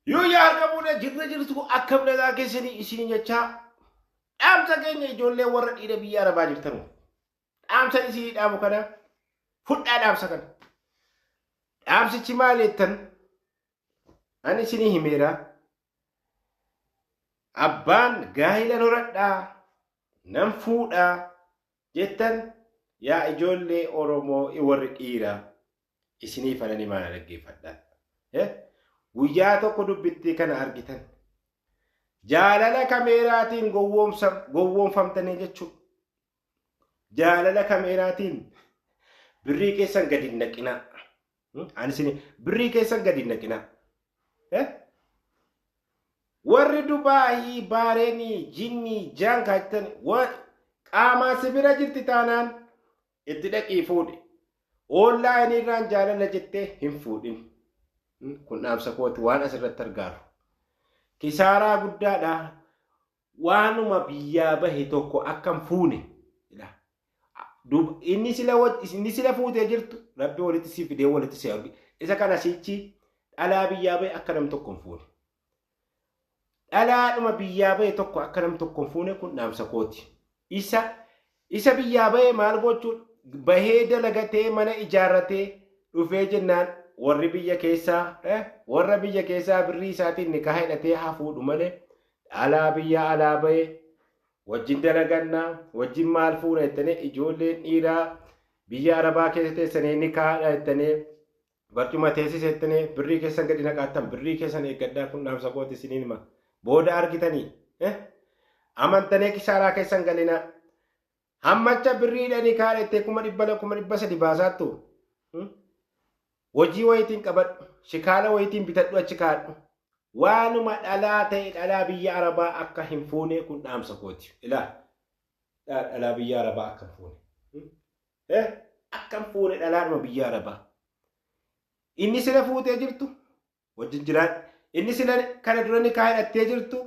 Yoo yaarqabuudha jirra jirtu akkam nagaa keessanii isin jechaa dhaamsa keenya ijoollee warra dhiira biyya arabaa jirtan dhaamsa isinii dhaamu kana fudhaa dhaamsa kana dhaamsichi maal jettan ani isinii himeera abbaan gaa'ila horadhaa nan fuudhaa jettan yaa ijoollee Oromoo warri dhiiraa isinii fanani maal dhaggeeffadhaa guyyaa tokko dubbitti kana argitan jaalala kameeraatiin gowwoomfamtanii jechuudha. Jaalala kameeraatiin birrii keessan gadi naqinaa. Ani birrii keessan gadi naqinaa. Warri Dubaayii, Baareenii, Jinnii, Jaankaa jettan qaamaa sibira jirti taanaan itti dhaqii fuudhi. Oonlaayinii irraan jaalala jettee hin fuudhin. Kun dhaamsa kooti waan asirratti argaaru. Kisaaraa guddaadha. Waanuma biyyaa bahe tokko akkam fuune. Inni sila fuutee jirtu rabbi walitti si fidee walitti si argi. Isa kana sichi dhalaa biyyaa bahe akka nam tokko hin fuune. Dhalaadhuma biyyaa bahe tokko akka nam tokko hin fuune kun dhaamsa kooti. Isa biyyaa bahe maal gochuun bahee dalagatee mana ijaarratee dhufee jennaan warri biyya keessaa birrii isaatiin nikaa hidhatee hafuudhu malee alaa biyya alaa bahe wajjin dalagannaa wajjin maal fuuna jettanii ijoolleen dhiiraa biyya arabaa keessa teessanii nikaa hidhatanii barcuma teessisa jettanii birrii keessan gadi naqaattan birrii keessan eeggadhaa kun dhaamsa kooti isiniin hima booda argitanii amantanii kisaaraa keessan galina hammacha birriidha nikaa hidhattee 1,200 baasaattu. Hojii wayitiin qabadhu shikaala wayitiin bitadhu achi kaadhu waanuma dhalaa ta'e dhalaa biyya arabaa akka hin fuune kun dhaamsa kooti. Dhalaa biyya arabaa akka hin fuune akka hin fuune dhalaadhuma biyya arabaa inni sila fuutee jirtu wajjin jiraan inni sila kana dura nikaa hidhattee jirtu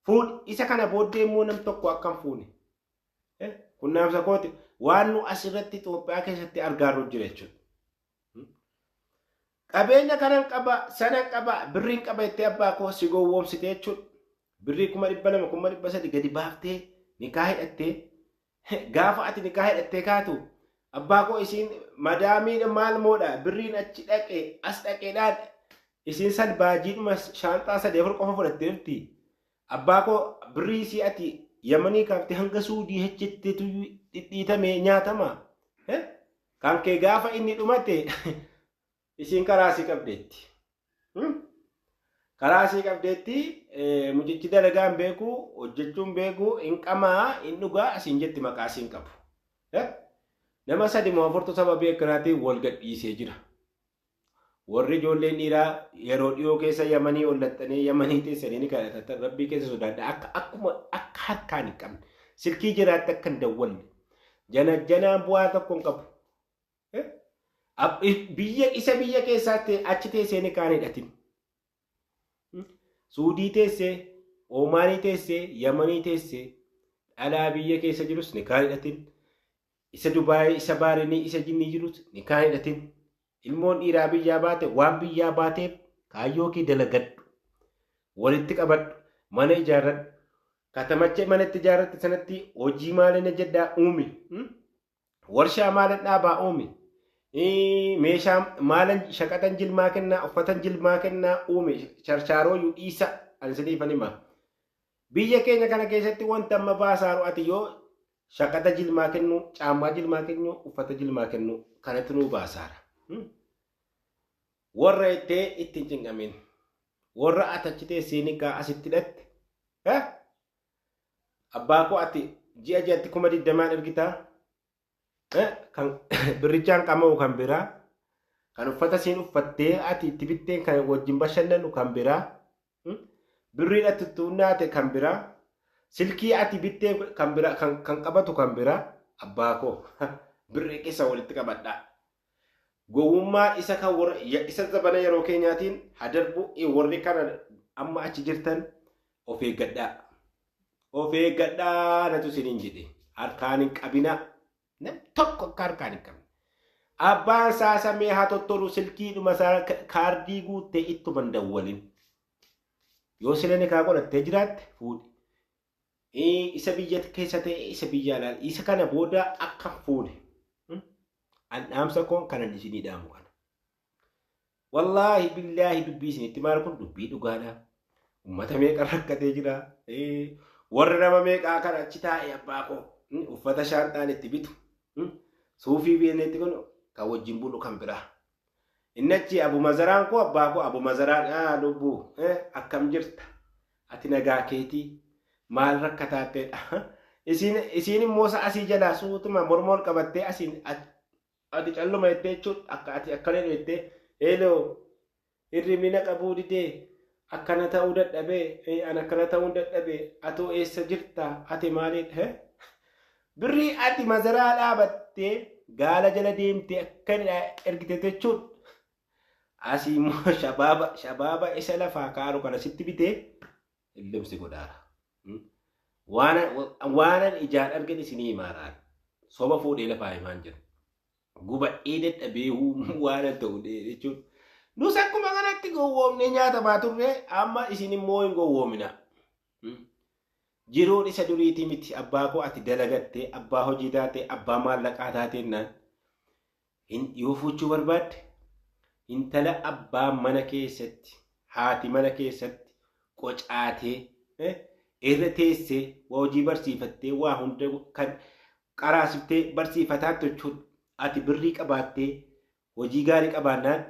fuudhi isa kana booddee immoo nam tokko akka hin fuune kun dhaamsa kooti waan nu asirratti Itoophiyaa keessatti argaarru jira jechuudha. Qabeenya kanan qaba sanan qaba birriin qaba itti abbaa koo si gowwoomsite jechuudha. Birrii 200,300 gadi baaftee nikaa hidhattee gaafa ati nikaa hidhattee kaatu abbaa koo isiin madaamiin maal moodha birriin achi dhaqee as dhaqeedhaan isiin san baajiidhuma shaanxaa 3-4 qofa fudhattee jirti. Abbaa koo birrii si ati Yamanii kaaftee hanga Suudii hojjetteetu dhidhiitamee nyaatama. Kan kee gaafa inni dhumate isin karaa si qabdeetti. Karaa si qabdeetti mucichi dalagaan beeku hojjechuun beeku hin qamaa hin dhugaa isin jetti maqaa isin qabu. Nama 3-4 sababii akkanaatiin wal gadhiisee jira. Warri ijoolleen dhiiraa yeroo dhiyoo keessa Yamanii ollattanii Yamanii teessanii ni kadhatatan rabbii keessa sodaadha akka harkaan hin qabne silkii jiraatti akka hin dawwalle janaan bu'aa tokko hin qabu. Biyya keessaatti achi teessee ni kaan hidhatin. Suudii teessee, Oomaanii teessee, Yamanii teessee dhalaa biyya keessa jirus ni kaan hidhatin. Isa Dubaayii, isa Baarenii, isa Jinnii jirus ni kaan hidhatin. Ilmoon dhiiraa biyyaa baate waan biyyaa baateef kaayyoo kee dalagadhu. Walitti qabadhu. Mana ijaarradhu. Katamacha manatti ijaarratte sanatti hojii maalina jedhaa uumi. Warshaa maalin dhaabaa uumi. Meeshaa maalan shaqatan jilmaa kennaa uffatan jilmaa kennaa uume charchaaroo yu dhiisa ansiniifan hima. Biyya keenya kana keessatti wanta amma baasaaru ati yoo shaqata jilmaa kennu caammaa jilmaa kennu uffata jilmaa kennu kanatti nuu baasaara. Warra ittee ittiin cinqamin warra atachitee seenikaa asitti hidhatte abbaa koo ati ji'a ji'atti 20 ergitaa. Kan birrichaan qamaa'u kan biraa kan uffata siin uffattee ati itti bitteen kan wajjin bashannanu kan biraa birriidha tuttuunnaate kan biraa silkii ati bittee kan biraa kan qabatu kan biraa abbaa koo birrii keessa walitti qabadhaa. Gowwummaa isa kan isa zabana yeroo keenyaatiin hadarbu warri kana amma achi jirtan of eeggadhaa. Of eeggadhaa natu siniin jedhe harkaan hin qabinaa. Nam tokko akka harkaan hin qabne. Abbaan saasamee haa tottolu silkiidhuma isaa kaardii guuttee ittuma hin dawwalin. yoo sila nikaa godhattee jiraatte fuudhi. Isa biyya keessa ta'e isa biyya alaa isa kana booda akka fuudhe. An dhaamsa koon kanan isinii dhaamu kana. Wallaahi billaahi dubbii isinitti maal kun dubbii dhugaadha. Uummata meeqa rakkatee jira. Warra nama meeqaa kan achi taa'e abbaa koo uffata shaanxaan itti bitu. Suufii biinetti kun kan wajjin bulu kan biraa. Inni achi Abu Mazaraan koo abbaa koo Abu Mazaraan lubbuu akkam jirta. Ati nagaa keetii maal rakkataatteedha. Isiin immoo asii jalaa suutuma mormoon qabattee asiin ati calluma jettee jechuudha. Akka ati akkana jettee eeloo hirribni qabuu didee akkana ta'uu dadhabee an akkana ta'uu dadhabee atoo eessa jirta ati maaliidha? Birrii ati Mazaraa dhaabattee gaala jala deemtee akkana ergite jechuudha. Asii immoo shabaaba isa lafaa kaaru kana sitti bitee illimsi godhaara. Waanan ijaan argan isinii himaaraan soba fuudhee lafaa himaan jira. Gubadhee dadhabee waanan ta'u jechuudha. Nus akkuma kanatti gowwoomnee nyaatamaa turre amma isin immoo hin gowwoomina. Jiruun isa duriitii miti abbaa koo ati dalagattee abbaa hojii taatee abbaa maallaqaa taateennan yoo fuudhuu barbaadde intala abbaa mana keessatti haati mana keessatti qocaatee irra teessee hojii barsiifattee waa hunda kan qaraasiftee barsiifataa jechuudha. Ati birrii qabaattee hojii gaarii qabaannaan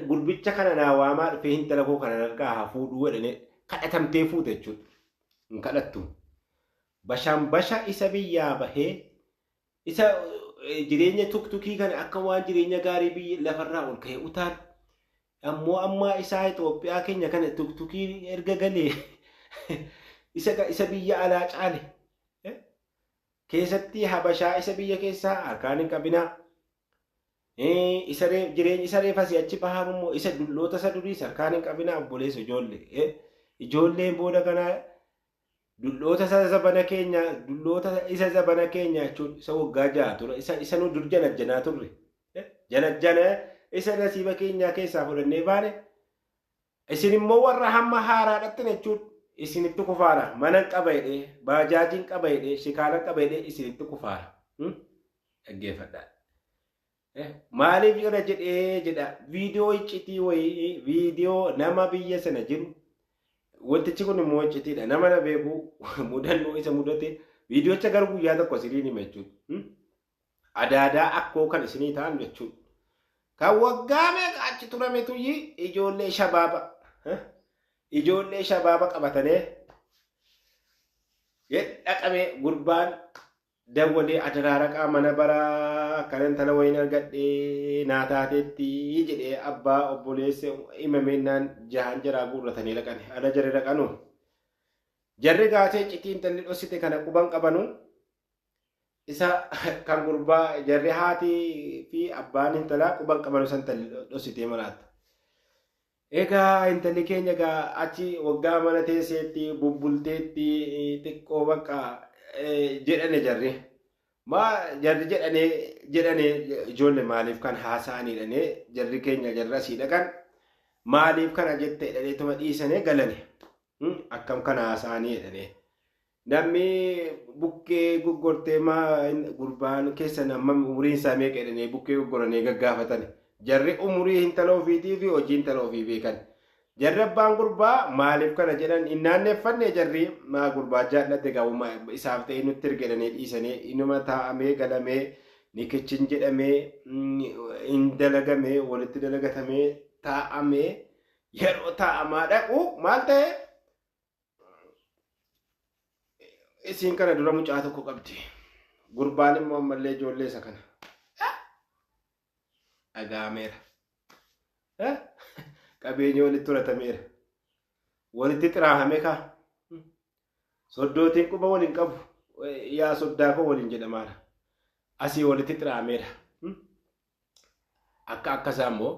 gurbicha kana naa waamaa dhufee intala koo kana argaa haa fuudhuu jedhanii kadhatamtee fuute jechuudha. Hin kadhattu. Bashaan basha isa biyyaa bahee isa jireenya tuktukii kana akka waan jireenya gaarii biyya lafarraa ol ka'e utaan ammoo ammaa isaa Itoophiyaa keenya kana tuktukii erga galee isa biyya alaa caale keessatti habashaa isa biyya keessaa harkaan hin qabinaa. Jireenya isa reefasii achi bahaan immoo isa dulloota isa durii harkaan hin qabinaa obboleessa ijoollee. Ijoolleen booda kanaa dulloota isa zabana keenya jechuun isa waggaa ja'a ture. Isa nu dur janajjanaa turre. Janajjana isa nasiiba keenyaa keessaa fudhannee baane. Isin immoo warra hamma haaraadhaatti jechuudha. Isinitti kufaara. Mana qaba jedhee, baajaajiin qaba jedhee, shikaala qaba jedhee isinitti kufaara. Dhaggeeffadhaa. Maaliif irra jedhee jedha viidiyoo iccitii wayii viidiyoo nama biyya sana jiru. Wantichi kun immoo iccitiidha. Nama na beeku mudannoo isa mudate viidiyoocha gara guyyaa tokko isiniin hima jechuudha. Adaadaa akkoo kan isinii ta'an jechuudha. Kan waggaa meeqa achi turametu ijoollee shabaaba. Ijoollee shabaaba qabatanii dhaqamee gurbaan dawwalee adaraaraqaa mana baraa kan intala wayin argadhee naa taateetti jedhee abbaa obboleessa himameenaan jahan jaraa guurratanii dhaqan. Ala jarri dhaqanu jarri gaatee citii intalli dhossite kana quban qabanu isa kan gurbaa jarri haatii fi abbaan intalaa quban qabanu san intalli dhossitee manaatti. Egaa intalli keenya egaa achi waggaa mana teesseetti bubbulteetti xiqqoo bakka jedhane jarri. Jarri jedhane ijoollee maaliif kan haasa'anii jarri keenya jarra asii dhaqan maaliif kana jettee dhaleetuma dhiisanii galane. Akkam kana haasa'anii jedhane. Namni bukkee goggortee gurbaan keessa nama umuriin isaa meeqa jedhanii bukkee goggoranii gaggaafatani. Jarri umurii intala ofiitii fi hojii intala ofii beekan. Jarri abbaan gurbaa maaliif kana jedhan hin naanneeffanne jarri maa gurbaa jaallate gaa'ummaa isaaf ta'e nutti ergedhanii dhiisanii inuma taa'amee galamee nikichin jedhamee hin dalagamee walitti dalagatamee taa'amee yeroo taa'amaa dhaqu maal ta'e isiin kana dura mucaa tokko qabdi. Gurbaan immoo ammallee ijoollee isa kana. Agaameera. Qabeenya walitti turatameera. Walitti xiraahame kaa. Soddootiin quba waliin qabu. Yaa soddaa koo waliin jedhamaadha. Asii walitti xiraameera. Akkasaa immoo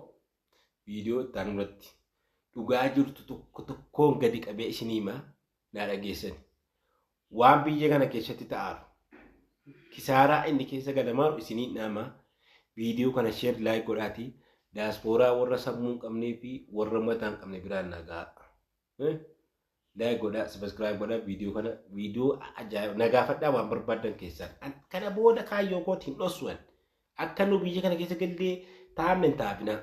viidiyoo ittaan irratti dhugaa jirtu tokkoon gadi qabee isinii himaa naa dhageessani. Waan biyya kana keessatti ta'aaru. Kisaaraa inni keessa galamaaru isinii dhaamaa. Viidiyoo kana share like godhaatii daaspooraa warra sammuu hin qabnee fi warra mataa hin qabne biraan nagaa. like godhaa subscribe godhaa viidiyoo ajaa'iba nagaafadhaa waan barbaadan keessan kana booda kaayyoo kootiin dhossuwan akka nu biyya kana keessa gallee taa'amne hin taafina.